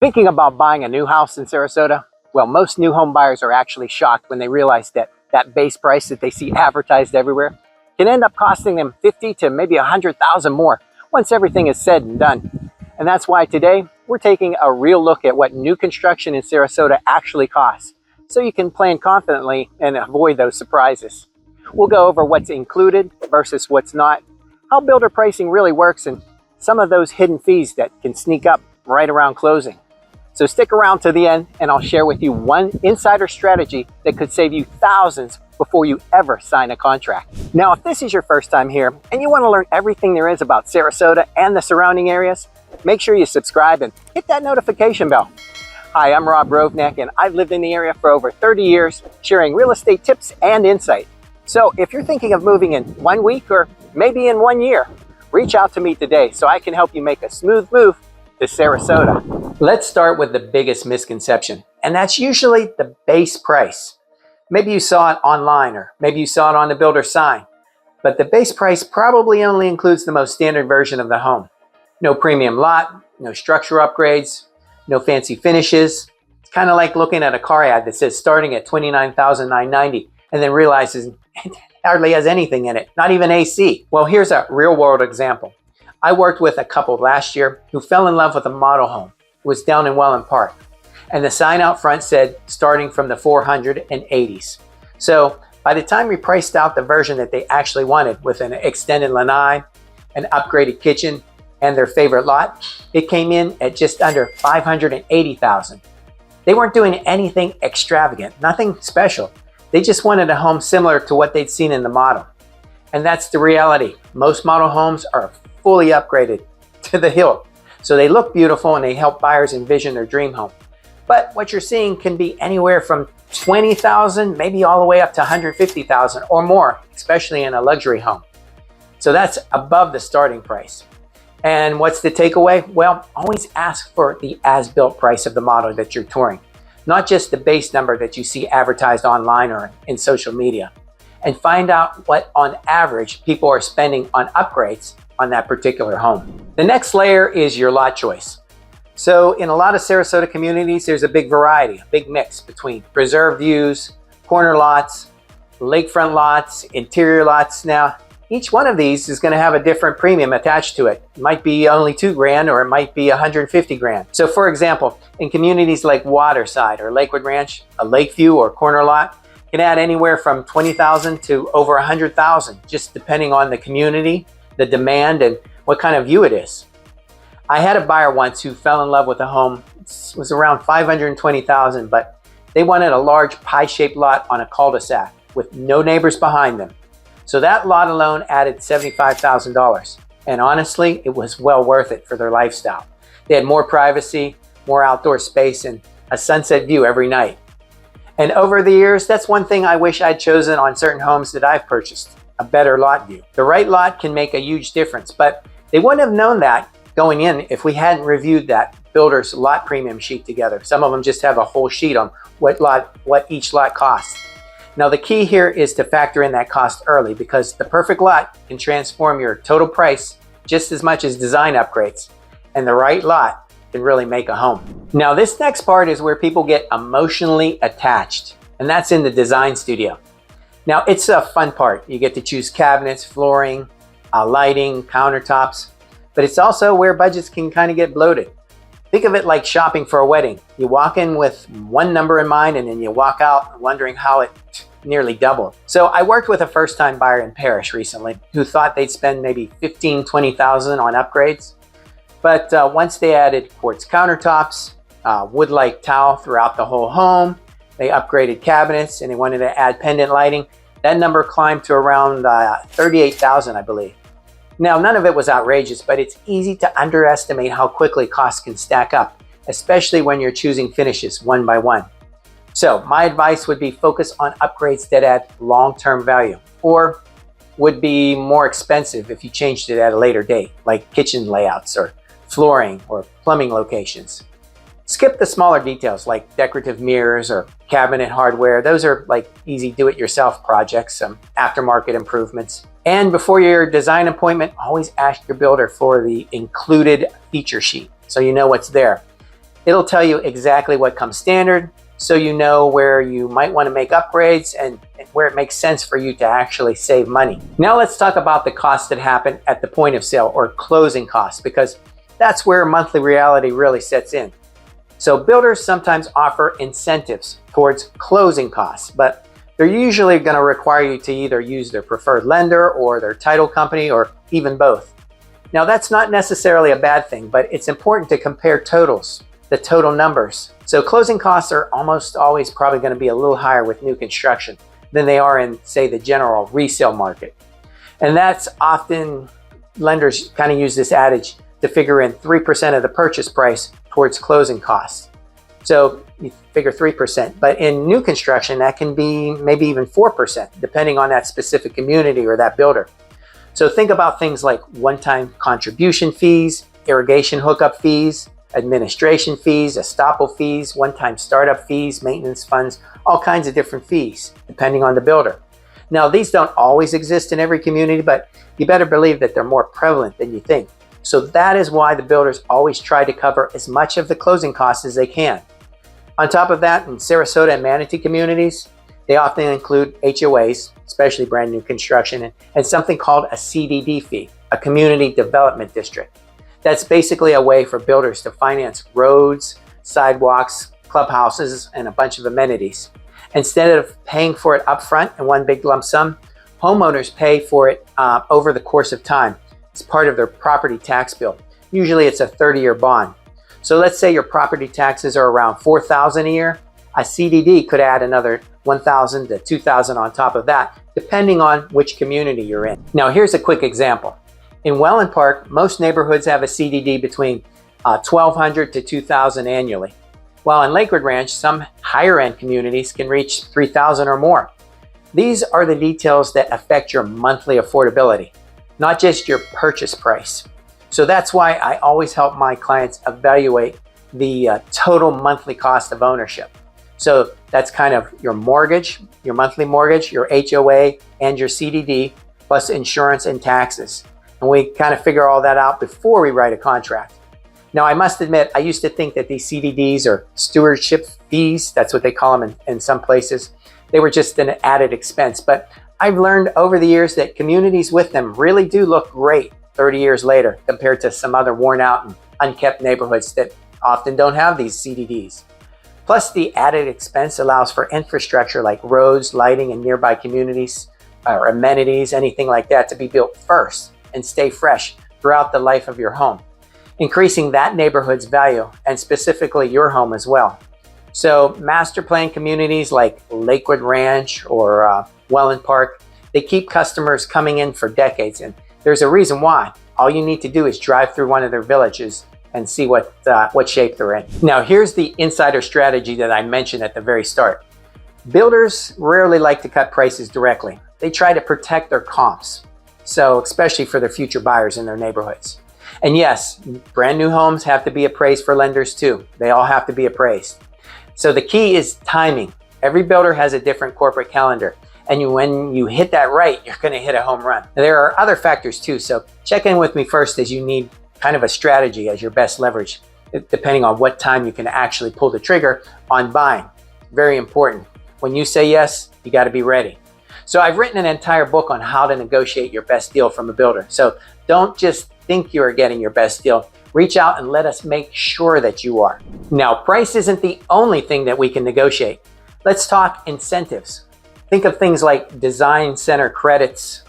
Thinking about buying a new house in Sarasota? Well, most new home buyers are actually shocked when they realize that that base price that they see advertised everywhere can end up costing them 50 to maybe 100,000 more once everything is said and done. And that's why today we're taking a real look at what new construction in Sarasota actually costs, so you can plan confidently and avoid those surprises. We'll go over what's included versus what's not, how builder pricing really works, and some of those hidden fees that can sneak up right around closing. So stick around to the end and I'll share with you one insider strategy that could save you thousands before you ever sign a contract. Now, if this is your first time here and you want to learn everything there is about Sarasota and the surrounding areas, make sure you subscribe and hit that notification bell. Hi, I'm Rob Rovneck and I've lived in the area for over 30 years, sharing real estate tips and insight. So if you're thinking of moving in 1 week or maybe in 1 year, reach out to me today so I can help you make a smooth move to Sarasota. Let's start with the biggest misconception, and that's usually the base price. Maybe you saw it online or maybe you saw it on the builder's sign, but the base price probably only includes the most standard version of the home. No premium lot, no structural upgrades, no fancy finishes. It's kind of like looking at a car ad that says starting at $29,990 and then realizes it hardly has anything in it, not even AC. Well, here's a real world example. I worked with a couple last year who fell in love with a model home. It was down in Wellen Park. And the sign out front said starting from the 480s. So by the time we priced out the version that they actually wanted with an extended lanai, an upgraded kitchen, and their favorite lot, it came in at just under $580,000. They weren't doing anything extravagant, nothing special. They just wanted a home similar to what they'd seen in the model. And that's the reality. Most model homes are fully upgraded to the hilt. So they look beautiful and they help buyers envision their dream home. But what you're seeing can be anywhere from $20,000, maybe all the way up to $150,000 or more, especially in a luxury home. So that's above the starting price. And what's the takeaway? Well, always ask for the as-built price of the model that you're touring, not just the base number that you see advertised online or in social media. And find out what on average people are spending on upgrades on that particular home. The next layer is your lot choice. So in a lot of Sarasota communities, there's a big variety, a big mix between preserved views, corner lots, lakefront lots, interior lots. Now, each one of these is going to have a different premium attached to it. It might be only $2,000 or it might be $150,000. So for example, in communities like Waterside or Lakewood Ranch, a Lakeview or corner lot can add anywhere from $20,000 to over $100,000, just depending on the community, the demand, and what kind of view it is. I had a buyer once who fell in love with a home. It was around $520,000, but they wanted a large pie-shaped lot on a cul-de-sac with no neighbors behind them. So that lot alone added $75,000. And honestly, it was well worth it for their lifestyle. They had more privacy, more outdoor space, and a sunset view every night. And over the years, that's one thing I wish I'd chosen on certain homes that I've purchased, a better lot view. The right lot can make a huge difference, but they wouldn't have known that going in if we hadn't reviewed that builder's lot premium sheet together. Some of them just have a whole sheet on what each lot costs. Now the key here is to factor in that cost early, because the perfect lot can transform your total price just as much as design upgrades, and the right lot can really make a home. Now this next part is where people get emotionally attached, and that's in the design studio. Now it's a fun part. You get to choose cabinets, flooring, lighting, countertops, but it's also where budgets can kind of get bloated. Think of it like shopping for a wedding. You walk in with one number in mind and then you walk out wondering how it nearly doubled. So I worked with a first-time buyer in Parrish recently who thought they'd spend maybe $15,000, $20,000 on upgrades. But once they added quartz countertops, wood-like tile throughout the whole home, they upgraded cabinets and they wanted to add pendant lighting, that number climbed to around $38,000, I believe. Now, none of it was outrageous, but it's easy to underestimate how quickly costs can stack up, especially when you're choosing finishes one by one. So my advice would be focus on upgrades that add long-term value, or would be more expensive if you changed it at a later date, like kitchen layouts or flooring or plumbing locations. Skip the smaller details like decorative mirrors or cabinet hardware. Those are like easy do-it-yourself projects, some aftermarket improvements. And before your design appointment, always ask your builder for the included feature sheet so you know what's there. It'll tell you exactly what comes standard, so you know where you might want to make upgrades and where it makes sense for you to actually save money. Now let's talk about the costs that happen at the point of sale, or closing costs, because that's where monthly reality really sets in. So builders sometimes offer incentives towards closing costs, but they're usually going to require you to either use their preferred lender or their title company, or even both. Now that's not necessarily a bad thing, but it's important to compare totals, the total numbers. So closing costs are almost always probably going to be a little higher with new construction than they are in, say, the general resale market. And that's often, lenders kind of use this adage to figure in 3% of the purchase price towards closing costs. So you figure 3%, but in new construction, that can be maybe even 4%, depending on that specific community or that builder. So think about things like one-time contribution fees, irrigation hookup fees, administration fees, estoppel fees, one-time startup fees, maintenance funds, all kinds of different fees, depending on the builder. Now, these don't always exist in every community, but you better believe that they're more prevalent than you think. So that is why the builders always try to cover as much of the closing costs as they can. On top of that, in Sarasota and Manatee communities, they often include HOAs, especially brand new construction, and something called a CDD fee, a community development district. That's basically a way for builders to finance roads, sidewalks, clubhouses, and a bunch of amenities. Instead of paying for it upfront in one big lump sum, homeowners pay for it over the course of time. It's part of their property tax bill. Usually it's a 30-year bond. So let's say your property taxes are around $4,000 a year. A CDD could add another $1,000 to $2,000 on top of that, depending on which community you're in. Now here's a quick example. In Wellen Park, most neighborhoods have a CDD between $1,200 to $2,000 annually. While in Lakewood Ranch, some higher-end communities can reach $3,000 or more. These are the details that affect your monthly affordability, not just your purchase price. So that's why I always help my clients evaluate the total monthly cost of ownership. So that's kind of your mortgage, your monthly mortgage, your HOA, and your CDD, plus insurance and taxes. And we kind of figure all that out before we write a contract. Now, I must admit, I used to think that these CDDs or stewardship fees, that's what they call them in some places, they were just an added expense. But I've learned over the years that communities with them really do look great 30 years later compared to some other worn out and unkept neighborhoods that often don't have these CDDs. Plus, the added expense allows for infrastructure like roads, lighting, and nearby communities or amenities, anything like that, to be built first and stay fresh throughout the life of your home, increasing that neighborhood's value and specifically your home as well. So master plan communities like Lakewood Ranch or Wellen Park, they keep customers coming in for decades, and there's a reason why. All you need to do is drive through one of their villages and see what shape they're in. Now here's the insider strategy that I mentioned at the very start. Builders rarely like to cut prices directly. They try to protect their comps, so especially for their future buyers in their neighborhoods. And yes, brand new homes have to be appraised for lenders too. They all have to be appraised. So the key is timing. Every builder has a different corporate calendar, and when you hit that right, you're going to hit a home run. Now, there are other factors too, so check in with me first, as you need kind of a strategy as your best leverage, depending on what time you can actually pull the trigger on buying. Very important. When you say yes, you got to be ready. So I've written an entire book on how to negotiate your best deal from a builder. So don't just think you are getting your best deal. Reach out and let us make sure that you are. Now, price isn't the only thing that we can negotiate. Let's talk incentives. Think of things like design center credits,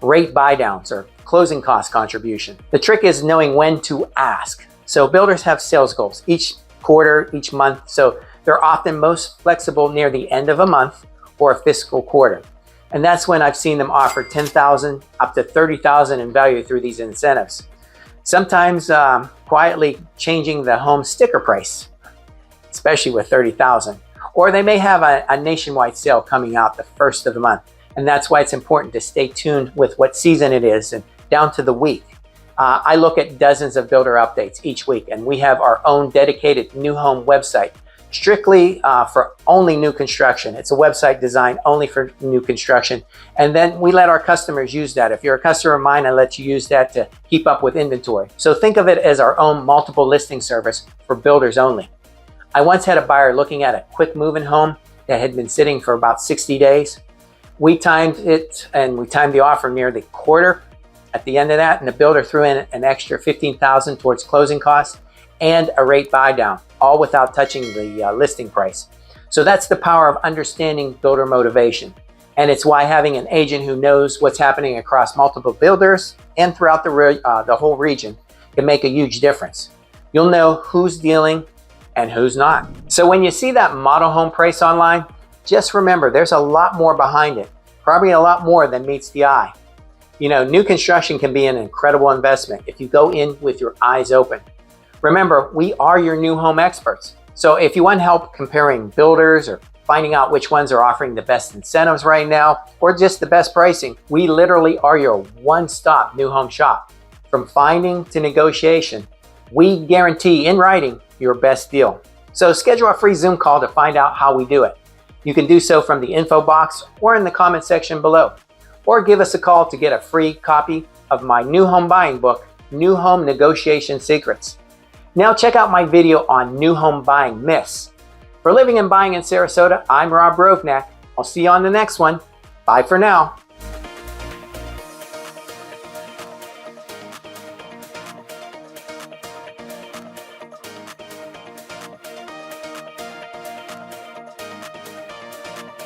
rate buydowns, or closing cost contribution. The trick is knowing when to ask. So builders have sales goals each quarter, each month. So they're often most flexible near the end of a month or a fiscal quarter. And that's when I've seen them offer $10,000 up to $30,000 in value through these incentives. Sometimes quietly changing the home sticker price, especially with $30,000. Or they may have a nationwide sale coming out the first of the month. And that's why it's important to stay tuned with what season it is and down to the week. I look at dozens of builder updates each week, and we have our own dedicated new home website strictly for only new construction. It's a website designed only for new construction. And then we let our customers use that. If you're a customer of mine, I let you use that to keep up with inventory. So think of it as our own multiple listing service for builders only. I once had a buyer looking at a quick moving home that had been sitting for about 60 days. We timed it, and we timed the offer near the quarter at the end of that, and the builder threw in an extra $15,000 towards closing costs and a rate buy down, all without touching the listing price. So that's the power of understanding builder motivation. And it's why having an agent who knows what's happening across multiple builders and throughout the whole region can make a huge difference. You'll know who's dealing and who's not. So when you see that model home price online, just remember there's a lot more behind it, probably a lot more than meets the eye. You know, new construction can be an incredible investment if you go in with your eyes open. Remember, we are your new home experts. So if you want help comparing builders or finding out which ones are offering the best incentives right now or just the best pricing, we literally are your one-stop new home shop. From finding to negotiation, we guarantee in writing your best deal. So schedule a free Zoom call to find out how we do it. You can do so from the info box or in the comment section below. Or give us a call to get a free copy of my new home buying book, New Home Negotiation Secrets. Now check out my video on new home buying myths. For living and buying in Sarasota, I'm Rob Rovnak. I'll see you on the next one. Bye for now.